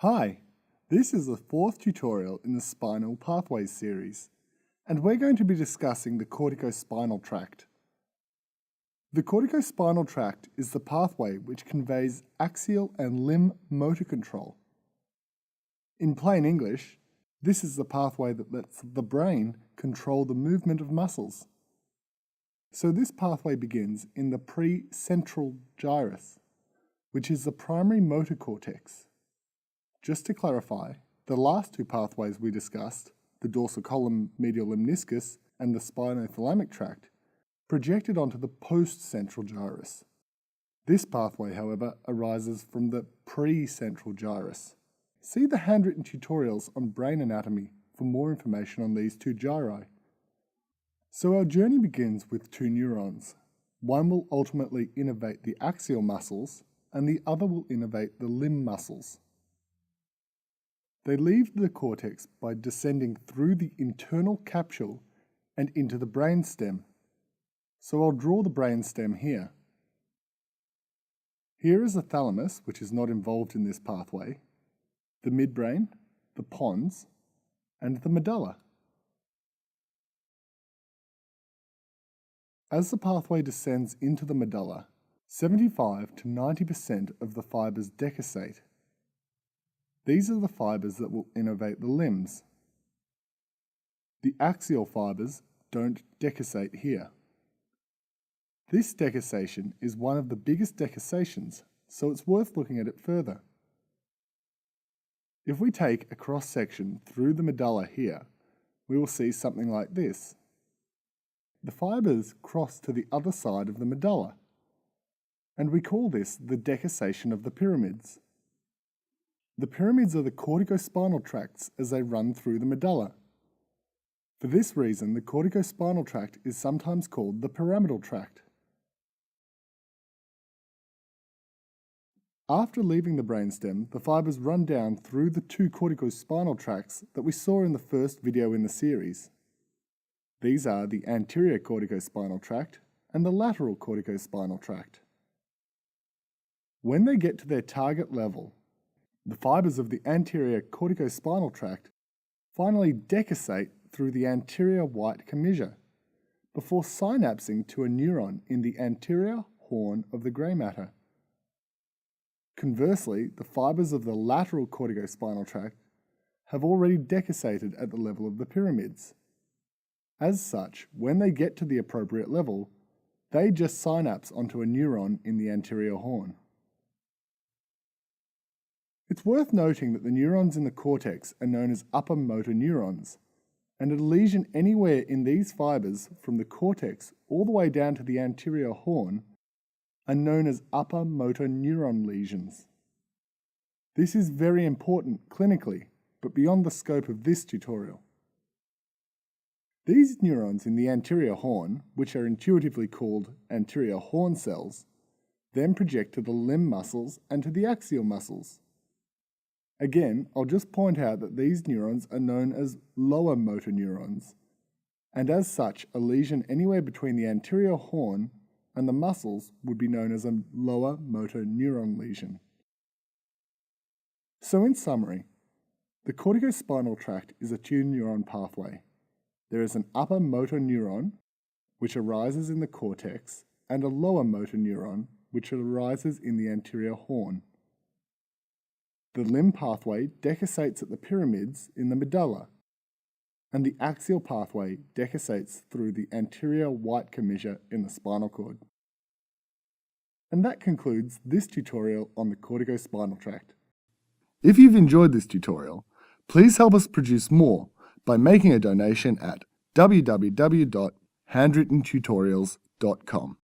Hi, this is the fourth tutorial in the Spinal Pathways series, and we're going to be discussing the corticospinal tract. The corticospinal tract is the pathway which conveys axial and limb motor control. In plain English, this is the pathway that lets the brain control the movement of muscles. So this pathway begins in the precentral gyrus, which is the primary motor cortex. Just to clarify, the last two pathways we discussed, the dorsal column medial lemniscus and the spinothalamic tract, projected onto the postcentral gyrus. This pathway, however, arises from the precentral gyrus. See the handwritten tutorials on brain anatomy for more information on these two gyri. So our journey begins with two neurons. One will ultimately innervate the axial muscles and the other will innervate the limb muscles. They leave the cortex by descending through the internal capsule and into the brainstem. So I'll draw the brainstem here. Here is the thalamus, which is not involved in this pathway, the midbrain, the pons, and the medulla. As the pathway descends into the medulla, 75 to 90% of the fibers decussate. These are the fibers that will innervate the limbs. The axial fibers don't decussate here. This decussation is one of the biggest decussations, so it's worth looking at it further. If we take a cross-section through the medulla here, we will see something like this. The fibers cross to the other side of the medulla, and we call this the decussation of the pyramids. The pyramids are the corticospinal tracts as they run through the medulla. For this reason, the corticospinal tract is sometimes called the pyramidal tract. After leaving the brainstem, the fibers run down through the two corticospinal tracts that we saw in the first video in the series. These are the anterior corticospinal tract and the lateral corticospinal tract. When they get to their target level, the fibers of the anterior corticospinal tract finally decussate through the anterior white commissure before synapsing to a neuron in the anterior horn of the grey matter. Conversely, the fibers of the lateral corticospinal tract have already decussated at the level of the pyramids. As such, when they get to the appropriate level, they just synapse onto a neuron in the anterior horn. It's worth noting that the neurons in the cortex are known as upper motor neurons, and a lesion anywhere in these fibers from the cortex all the way down to the anterior horn are known as upper motor neuron lesions. This is very important clinically, but beyond the scope of this tutorial. These neurons in the anterior horn, which are intuitively called anterior horn cells, then project to the limb muscles and to the axial muscles. Again, I'll just point out that these neurons are known as lower motor neurons, and as such, a lesion anywhere between the anterior horn and the muscles would be known as a lower motor neuron lesion. So in summary, the corticospinal tract is a two-neuron pathway. There is an upper motor neuron, which arises in the cortex, and a lower motor neuron, which arises in the anterior horn. The limb pathway decussates at the pyramids in the medulla, and the axial pathway decussates through the anterior white commissure in the spinal cord. And that concludes this tutorial on the corticospinal tract. If you've enjoyed this tutorial, please help us produce more by making a donation at www.handwrittentutorials.com.